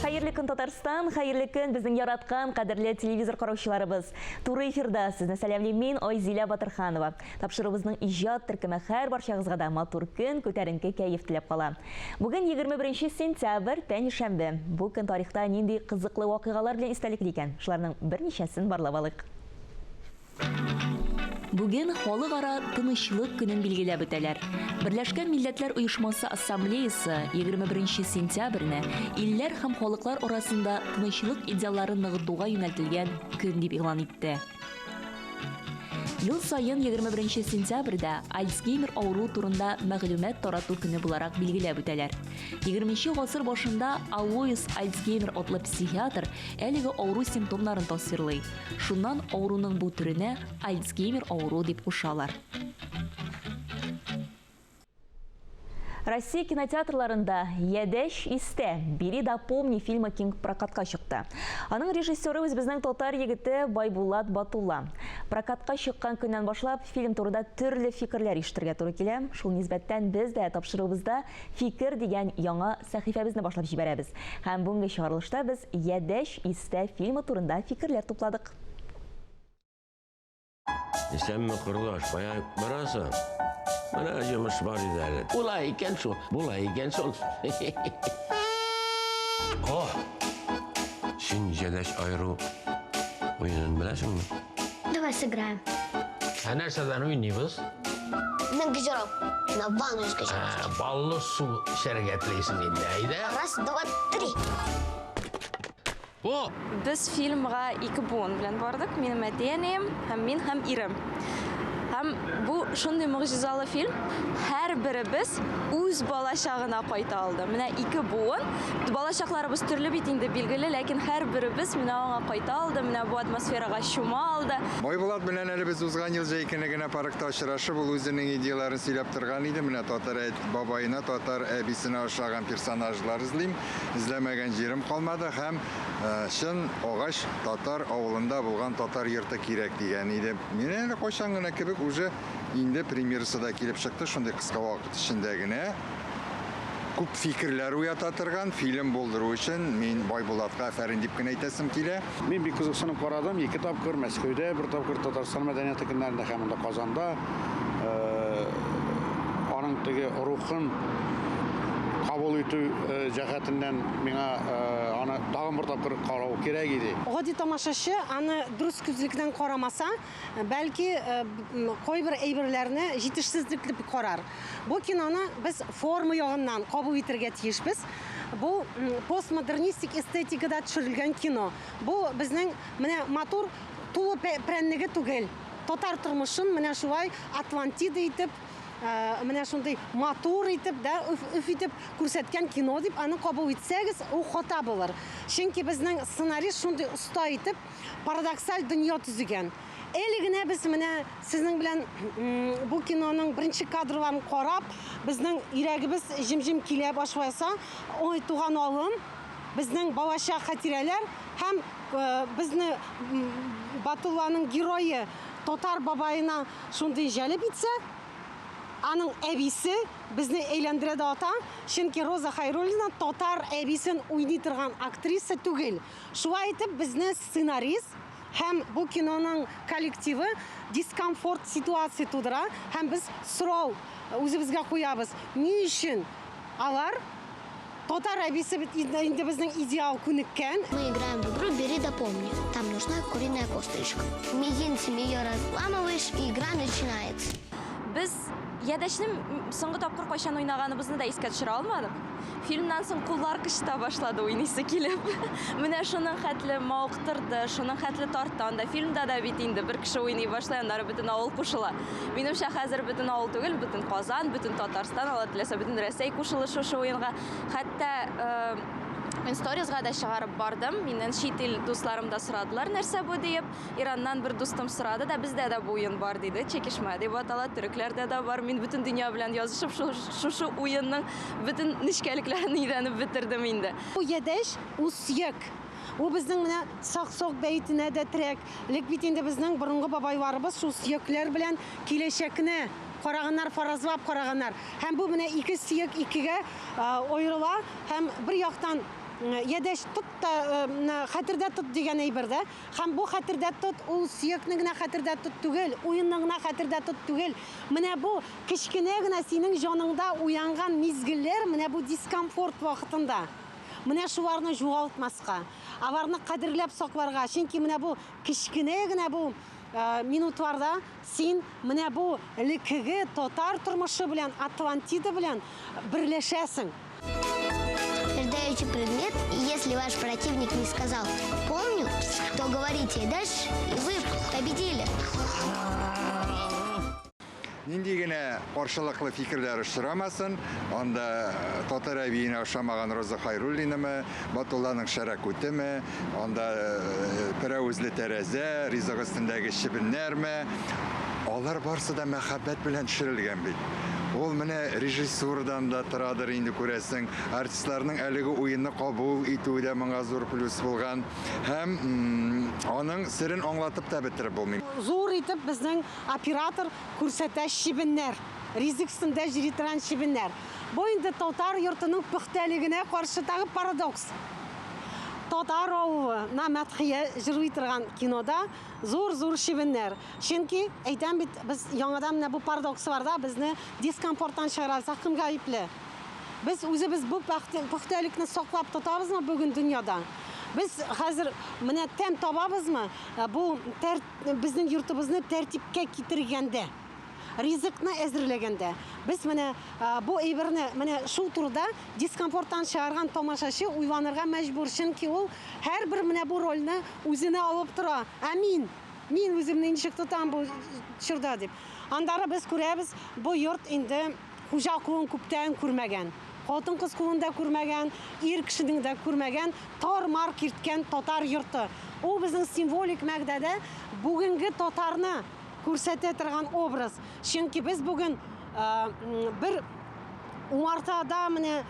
Хайырлы күн Татарстан, хайырлы күн безнең яраткан кадерле телевизор караучыларыбыз. Туры эфирда сезне сәламлыйм мин Айзилә Батырханова. Тапшырыбызның иҗат төркеме һәр барчагызга да матур көн, күтәренке кәеф теләп кала. Бүген 21 сентябрь, пәнҗешәмбе. Бу көн тарихта нинди кызыклы вакыйгалар белән истәлекле икән? Шуларның берничәсен барлап алыйк. Бүген халыкара тынычлык көнен билгеләп үтәләр. Берләшкән Милләтләр Оешмасы Ассамблеясы 21 сентябрьне илләр һәм халыклар арасында тынычлык идеалларын ныгытуга юнәлтелгән көн дип игълан итте. Ел сайын 21 сентябрьдә Альцгеймер авыру турында мәгълүмат тарату көне буларак билгеләп үтәләр. 20 гасыр башында Алоис Альцгеймер атлы психиатр әлеге авыру симптомнарын тасвирлый. Шуннан авыруның бу төренә Альцгеймер авыру дип кушалар. Россия кинотеатрларында «Ядәш истә, бери да помни» фильмы киң прокатка чыкты. Аның режиссеры безнең татар егете Байбулат Батулла. Прокатка чыккан көннән башлап фильм турында төрле фикерләр ишетергә туры килә. Шул нисбәттән без дә тапшырыбызда фикер дигән яңа сәхифәбезне башлап җибәрәбез. Һәм бүгенге чыгарылышта без «Ядәш истә» фильмы турында фикерләр тупладык. Исәнме кырлаш, бая барасы? Mana acımış var ilerle. Bulay iken şu, bulay iken sol. Oh! Шинжелеш айру oyunun bilesin mi? Давай сыграем. Ha nereden oynuyoruz? На гजеров. На ванну из гжеров. Ballı su şereketliysin indi. Haydi. Раз, два, три. Bu. Biz filmga 2 буын белән бардык. Минем әтием һәм мин һәм ирем. Һәм бу шундый мөгъҗизалы фильм. Һәр беребез үз балачагына кайта алды. Менә 2 буын. Балачакларыбыз төрле бит инде билгеле, ләкин һәр беребез менә аңа кайта алды. Менә бу атмосферага чума алды. Байбулат белән әле без узган ел җәйкене генә паркта очрашып, ул үзенең идеяларын сөйләп торган иде. Менә татар бабайына, татар әбисенә охшаган персонажлар эзлим. Эзләмәгән җирем калмады һәм шын агач татар авылында булган татар йорты кирәк дигән иде. Мин әле кайчан гына кебек уже инде премьерасы да килеп чыкты, шундый кыска вакыт эчендә генә. Күп фикерләр уята торган фильм булдыру өчен мин Байбулатка афәрин дип кенә әйтәсем килә. Мин бик кызыксынып карадым. 2 тапкыр Мәскәүдә, 1 тапкыр Татарстан мәдәнияты көннәрендә һәм монда Казанда. Аның теге рухын кабул итү җәһәтеннән миңа аны тагын бер тапкыр карау кирәк иде. Гади тамашачы аны дөрес күзлеклән карамаса, бәлки кайбер әйберләрне җитешсезлек дип карар. Бу киноны без форма ягыннан кабул итәргә тиешбез. Бу постмодернистик эстетикада төшерелгән кино. Бу безнең менә матур тулы прәннеге түгел. Татар тормышын менә шулай Атлантида итеп, менә шундый матур итеп дә үф итеп күрсәткән кино дип аны кабул итсәгез, ул хата булыр. Чөнки безнең сценарист шундый уста итеп парадоксаль дөнья төзегән. Әле генә без менә сезнең белән бу киноның беренче кадрларын карап, безнең йөрәгебез җим-җим килә башласа, ой туган алым, безнең балачак хатирәләр һәм безне Батулланың герое татар бабайына шундый җәлеп итсә, аның әбисе безне әйләндерә дә ата, чөнки Роза Хайруллина татар әбисен уйный торган актриса түгел. Шулай итеп безне сценарист һәм бу киноның коллективы дискомфорт ситуация тудыра һәм без сорау үзебезгә куябыз. Ни өчен алар татар әбисе инде безнең идеал күнеккән? Мы играем в игру «Бери да помни». Там нужна куриная косточка. Мизинцем ее разламываешь, и игра начинается. Biz Ядәшнең соңгы тапкыр кайчан уйнаганыбызны да искә төшерә алмадык. Фильмнан соң куллар кышта башлады уйныйсы килеп. Менә шуның хәтле мавыктырды, шуның хәтле тартканда. Фильмда да бит инде бер кеше уйный башлый, аннары бөтен авыл кушыла. Минемчә хәзер бөтен авыл түгел, бөтен Казан, бөтен Татарстан, алар теләсә бөтен Россия кушылы шушы уенга. Хәтта Мен сторизга да чыгарып бардым. Миннән чит ил дусларым да сорадылар, нәрсә бу дип. Ираннан бер дустым сорады да, бездә дә бу уен бар диде. Чекишмә дип атала, төрекләрдә дә бар. Мин бөтен дөнья белән язышып шушы уенның бөтен нечкәлекләрен өйрәнеп бетердем инде. Бу Ядәш усык. Ул безнең менә сак-сок бәйтенә дә трек. Лек бит инде безнең борынгы бабайларыбыз шул сөякләр белән киләчәкне караганнар, фаразлап караганнар. Һәм бу менә 2 сөяк 2гә аерыла һәм бер яктан ядәш тот та хәтердә тот дигән әйбердә. Һәм бу хәтердә тот ул сөякне генә хәтердә тот түгел, уенны гына хәтердә тот түгел. Менә бу кечкенә генә синең җаныңда уянган мизгелләр, менә бу дискомфорт вакытында. Менә шуларны югалтмаска, аларны кадерләп сакларга. Чөнки менә бу кечкенә генә бу минутларда син менә бу элеккеге татар тормышы белән, Атлантида белән берләшәсең. Рождающий предмет, и если ваш противник не сказал «помню», то говорите «дальше», и вы победили. Нинди генә каршылыклы фикерләр очрамасын, анда татар әбиенә ошамаган Роза Хайруллинамы, Батулланың Шәрәкүтеме, анда Пәрәүзле тәрәзә, ризык өстендәге чебеннәрме, алар барысы да мәхәббәт белән төшерелгән бит. Ул менә режиссурдан да торадыр инде күрәсең, артистларның әлеге уенны кабул итүдә моңа зур плюс булган һәм аның сирен аңлатып та бетереп булмый. Зур итеп безнең оператор күрсәтә чибеннәр, ризык өстендә җири торган чибеннәр. Бу инде татар йортының пөхтәлегенә каршы тагы парадокс. Татар авылына мәдхия җырлый торган кинода зур чибеннәр. Чөнки әйтәм бит, без яңадан менә бу парадокс бар да, безне дискомфорттан чыгарасак кемгә гаепле? Без үзебез бу пөхтәлекне саклап тотабызмы бүген дөньяда? Без хәзер менә тәм табабызмы? Бу безнең йортыбызны тәртипкә китергәндә, ризыкны әзерләгәндә. Без менә бу әйберне менә шул турыда дискомфорттан чыгарган тамашачы уйланырга мәҗбүр, чөнки ул һәрбер менә бу рольне үзенә алып тора. Мин үземне ничек тотам бу чорда дип. Андары без күрәбез, бу йорт инде хуҗа кулын күптән күрмәгән. Хатын-кыз кулын да күрмәгән, ир кешенең дә күрмәгән, тар-мар кирткән татар йорты. Ул безнең символик мәгънәдә бүгенге татарны күрсәтә торган образ. Чөнки без бүген бер умартада менә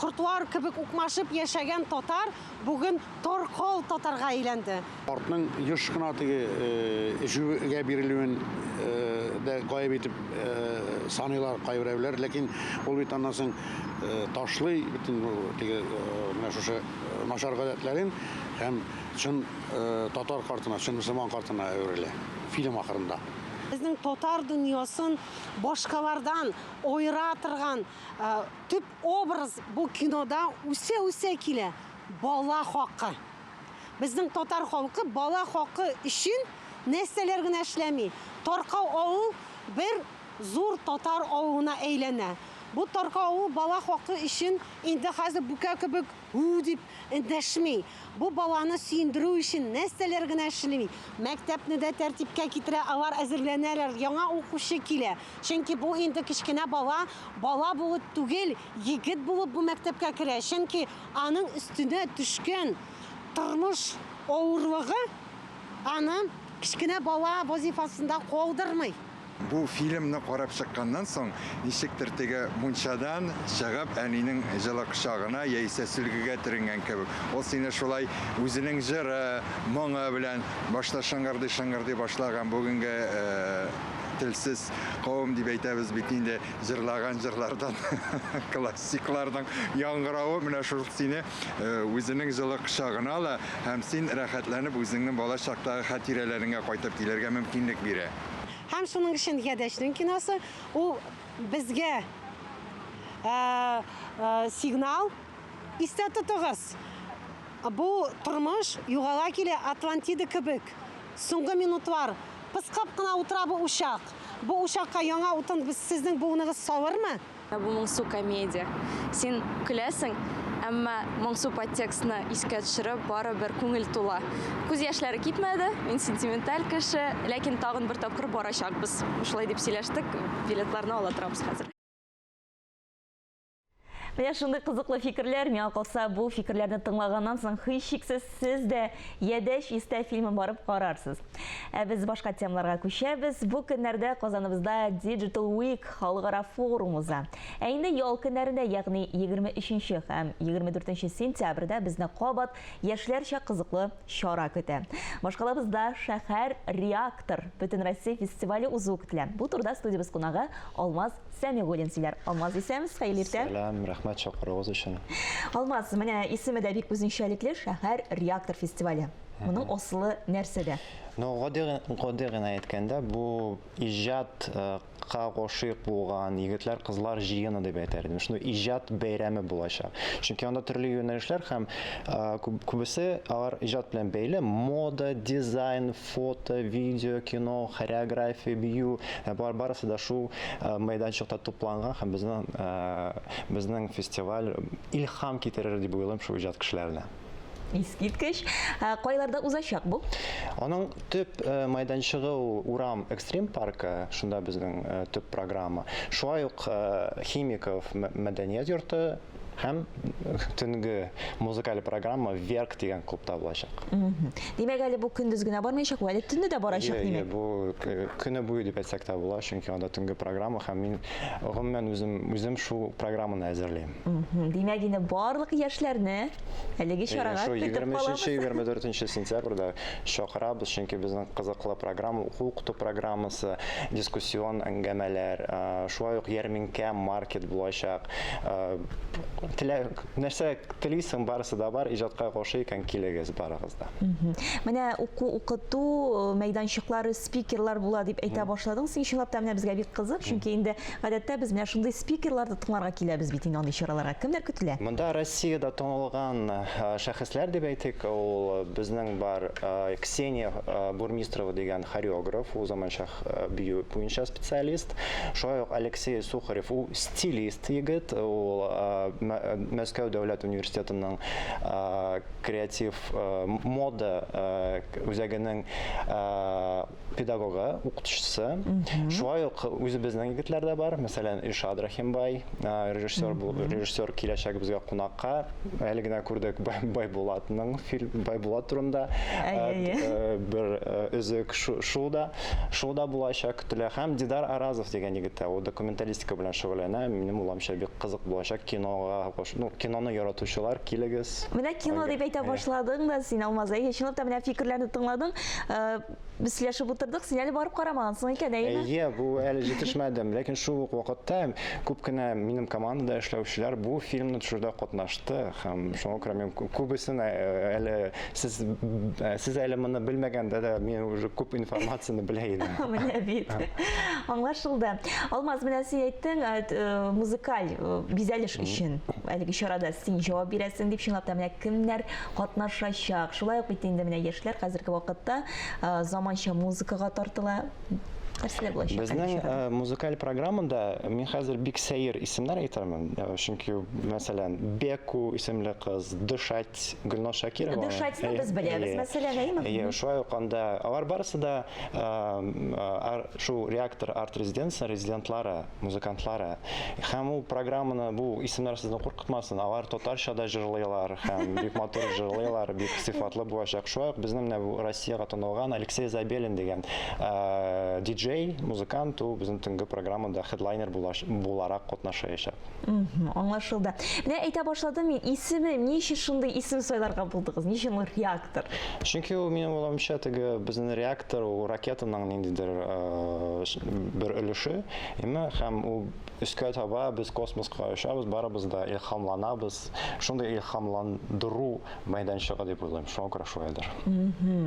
кортлар кебек укмашып яшәгән татар бүген таркал татарга әйләнде. Артның еш кына теге җүгә бирелүен дә гаеп итеп саныйлар кайберәүләр, ләкин ул бит аннан соң ташлый бөтен теге менә шушы начар гадәтләрен һәм чын татар картына, чын мөселман картына әверелә фильм ахырында. Безнең татар дөньясын башкалардан ойра торган төп образ бу кинода үсә килә. Бала хакы. Безнең татар халкы бала хакы өчен нәрсәләр генә эшләми. Таркау авыл бер зур татар авылына әйләнә. Бу таркау авыл бала хакы өчен инде хәзер бүкә кебек дип эндәшми. Бу баланы сөендерү өчен нәрсәләр генә эшләми. Мәктәпне дә тәртипкә китерә, алар әзерләнәләр, яңа укучы килә. Чөнки бу инде кичкенә бала булып түгел, егет булып бу мәктәпкә керә. Чөнки аның өстенә төшкән тормыш авырлыгы аны кичкенә бала вазифасында калдырмый. Бу фильмны карап чыкканнан соң, ничектер теге мунчадан чыгып, әнинең җылы кочагына яисә сөлгегә төренгән кебек. Ул сине шулай үзенең җыры, моңы белән башта шыңгырдый башлаган бүгенге телсез кавым дип әйтәбез бит инде, җырлаган җырлардан, классиклардан яңгыравы менә шул сине үзенең җылы кочагына ала һәм син рәхәтләнеп үзеңнең бала чактагы хатирәләреңә кайтып килергә мөмкинлек бирә. Һәм шуның өчен Ядәшнең киносы ул безгә сигнал истә тотыгыз. Бу тормыш югала килә Атлантида кебек. Соңгы минутлар пыскап кына утыра бу учак. Бу учакка яңа утын сезнең буыныгыз савырмы? Бу моңсу комедия. Син көләсең, әмма моңсу подтекстны искә төшереп барыбер күңел тула. Күз яшьләре китмәде, мин сентименталь кеше, ләкин тагын бер тапкыр барачакбыз. Шулай дип сөйләштек, билетларны ала торабыз хәзер. Менә шундый кызыклы фикерләр, миңа калса, бу фикерләрне тыңлаганнан соң һичшиксез сез дә Ядәш истә фильмын барып карарсыз. Без башка темаларга күчәбез. Бу көннәрдә Казаныбызда Digital Week халыкара форум уза. Инде ял көннәрендә, ягъни 23 һәм 24 сентябрьдә безне кабат яшьләрчә кызыклы чара көтә. Башкалабызда шәһәр реактор Бөтенроссия фестивале узу көтелә. Бу турда студиябыз кунагы Алмаз Сәмигуллин сөйләр. Алмаз, исәмсез, хәерле иртә. Сәлам, Рәхмәт чакыруыгыз өчен. Алмаз, менә исеме дә бик үзенчәлекле шәһәр реактор фестивале. Моның асылы нәрсәдә? Гади гына әйткәндә, бу иҗатка гашыйк булган егетләр, кызлар җыены дип әйтер идем. Шуны иҗат бәйрәме булачак. Чөнки анда төрле юнәлешләр һәм күбесе алар иҗат белән бәйле: мода, дизайн, фото, видео, кино, хореография, бию, барысы да шул мәйданчыкта тупланган һәм безнең фестиваль илһам китерер дип уйлыйм шул иҗат кешеләренә. Искиткеч. Кайларда узачак бу? Аның төп мәйданчыгы Урам Экстрим паркы, шунда безнең төп программа. Шулай ук Химиков мәдәният йорты һәм төнге музыкаль программа Верк дигән клубта булачак. Димәк, әле бу көндез генә бармаячак, әле төнне дә барачак димәк. Бу көне буе дип әйтсәк тә була, чөнки анда төнге программа һәм мин гомумән үзем шул программаны әзерлим. Димәк, инде барлык яшьләрне әлеге чарага көтеп калабыз. 23-24 сентябрьдә чакырабыз, чөнки безнең кызыклы программа, укыту программасы, дискуссион әңгәмәләр, шулай ук ярминкә, маркет булачак. Нәрсә телисең, барысы да бар, иҗатка гашыйк икән, килегез барыгыз да. Менә укыту мәйданчыклары, спикерлар була дип әйтә башладың. Син чынлап та менә безгә бик кызык, чөнки инде гадәттә без менә шундый спикерларны тыңларга киләбез бит инде андый чараларга. Кемнәр көтелә? Монда Россиядә танылган шәхесләр дип әйтик, ул безнең бар Ксения Бурмистрова дигән хореограф, ул заманча бию буенча специалист. Шулай ук Алексей Сухарев, ул стилист егет, ул Мәскәү дәүләт университетының креатив мода үзәгенең педагогы, укытучысы. Шулай ук үзебезнең егетләр дә бар. Мәсәлән, Илшат Рахимбай, режиссер киләчәк безгә кунакка. Әле генә күрдек Байбулатның фильм Байбулат турында бер өзек шулда булачак көтелә. Һәм Дидар Аразов дигән егет, ул документалистика белән шөгыльләнә. Минем уйламча бик кызык булачак. Киноны яратучылар, килегез. Менә кино дип әйтә башладың да син, Алмаз, чынлап та менә фикерләрне тыңладың. Без сөйләшеп утырдык, син әле барып карамагансың икән, әйеме? Бу әле җитешмәдем, ләкин шул ук вакытта күп кенә минем командада эшләүчеләр бу фильмны төшерүдә катнашты һәм шуңа күрә мин күбесен әле сез әле моны белмәгәндә дә мин уже күп информацияны белә идем. Менә бит. Аңлашылды. Алмаз, менә син әйттең, музыкаль бизәлеш өчен әлеге чарада син җавап бирәсең дип, чынлап та менә кемнәр катнашачак? Шулай ук бит инде менә яшьләр хәзерге вакытта заманча музыкага тартыла. Безнең музыкаль программада мин хәзер бик сәер исемнәр әйтермен, чөнки мәсәлән Беку исемле кыз, Дышать, Гөлнар Шакирова. Дышатьны без беләбез, мәсәлән, әйеме? Шулай ук анда алар барысы да шул реактор арт резидентлары, музыкантлары. Һәм ул программаны, бу исемнәр сезне куркытмасын, алар татарчада җырлыйлар һәм бик матур җырлыйлар, бик сыйфатлы булачак. Шулай ук безнең менә Россиягә танылган Алексей Забелин дигән диджей, музыкант, ул безнең төнге программада хедлайнер буларак катнашачак. Аңлашылды. Менә әйтә башладым мин, исеме, ничә шундый исем сайларга булдыгыз? Ничә реактор? Чөнки ул минем уйламча теге безнең реактор, ул ракетаның ниндидер бер өлеше, һәм ул өскә таба без космоска очабыз, барыбыз да илһамланабыз. Шундый илһамландыру мәйданчыгы дип уйлыйм. Шуңа күрә шулайдыр.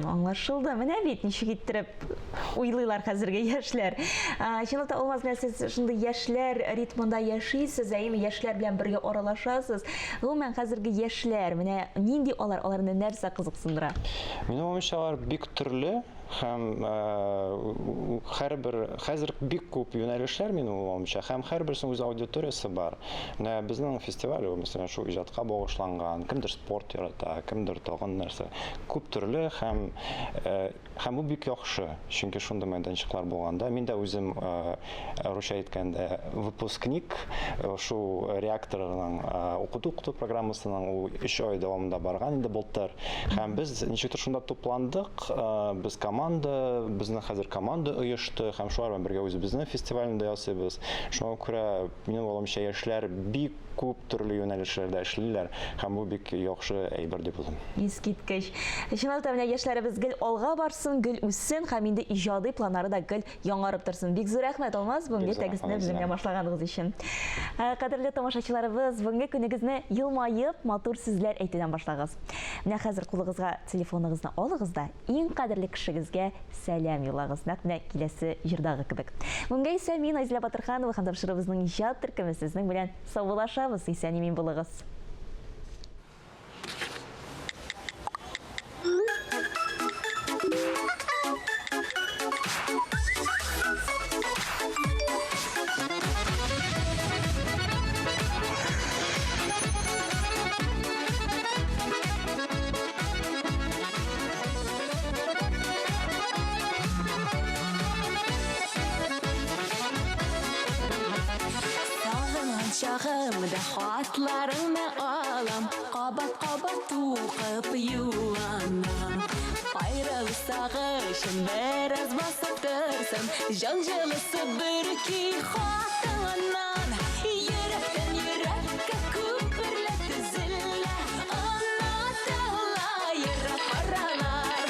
Аңлашылды. Менә бит ничек иттереп уйлыйлар хәзерге яшьләр. Чынлап та Алмаз, менә сез шундый яшьләр ритмында яшисез, әйеме, яшьләр белән бергә аралашасыз. Гомумән хәзерге яшьләр, менә нинди аларны нәрсә кызыксындыра? Минем уйымча, алар бик төрле. Һәм хәзер бик күп юнәлешләр минем уйламча, һәм һәрберсенең үз аудиториясы бар. Менә безнең фестиваль, мәсәлән, шул иҗатка багышланган, кемдер спорт ярата, кемдер тагын нәрсә. Күп төрле һәм бу бик яхшы, чөнки шундый мәйданчыклар булганда, мин дә үзем русча әйткәндә выпускник шул реакторның укыту программасының ул 3 ай дәвамында барган инде былтыр. Һәм без ничектер шунда тупландык, без команда, безнең хәзер команда оешты, һәм шулар белән бергә үзебезнең фестивальне ясыйбыз. Шуңа күрә минем уйлавымча яшьләр бик күп төрле юнәлешләрдә эшлиләр, һәм бу бик яхшы әйбер дип уйлыйм. Искиткеч. Чынлап та менә яшьләребез гел алга барсын, гел үссен һәм инде иҗади планнары да гел яңарып торсын. Бик зур рәхмәт Алмаз, бүгенге тәгъзимне безгә башлаганыгыз өчен. Кадерле тамашачыларыбыз, бүгенге көнегезне елмаеп, матур сүзләр әйтүдән башлагыз. Менә хәзер кулыгызга телефоныгызны алыгыз да иң кадерле кешегезгә сәлам юллагыз. Нәкъ киләсе җырдагы кебек. Бүгенге исә мин Айзилә Батырханова һәм тапшырыбызның иҗат төркеме сезнең белән саубуллашабыз. Исән-имин булыгыз. Çağımda hatlarını alam, qabat-qabat tuqıb yuvanam. Ayrıl sağışın biraz basıp tırsın, janjılısı bir ki xatından. Yürekten yürekке küpürletti zille, anlatıla yere paralar.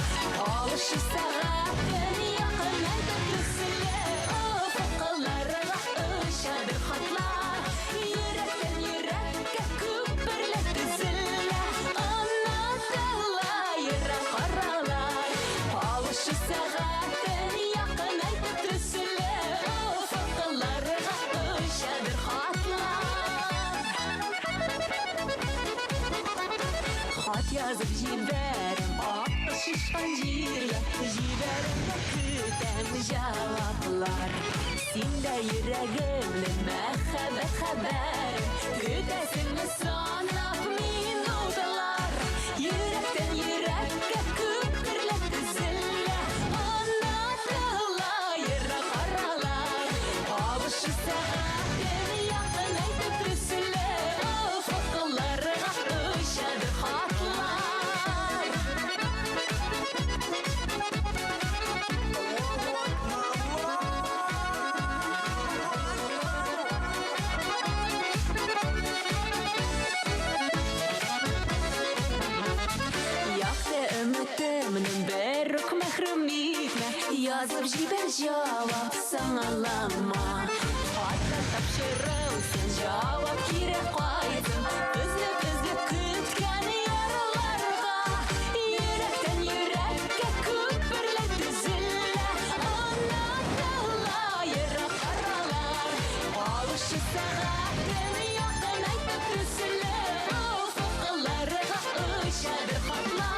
Alışı sağatın yakın ayda tüsüle, ufuklarına ışadı hatlar. Yazıp jiberim, aklı şişkan jirya, jiberimde kütem cevaplar. Sinde yüreğimle mehbet haberim, kütesin mi sanap minutlar. Yürekten yürekke küpürletti zille, anlatıla yere karalar. Avuşı saatin yakın aydı tüsüle, ufuklarına ışadı hatlar. Yazıp jiber cevap sanalama. Hatta tapşırım sen cevap kire koydum. Üzlük kütken yaralarga. Yürekten yürekke küpürletti zille. Anlatıla yere karalar. Alışı saatin yakın ayda tüsüle. Ufuklarga ışadı hatlar.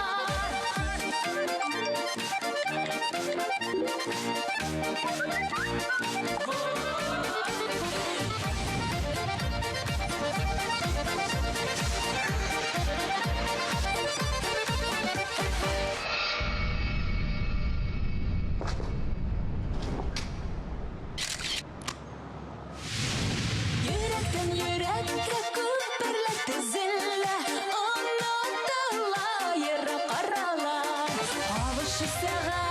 Yürekten yürekke küpürletti zille, anlatıla yere karalar. Avuşı sağ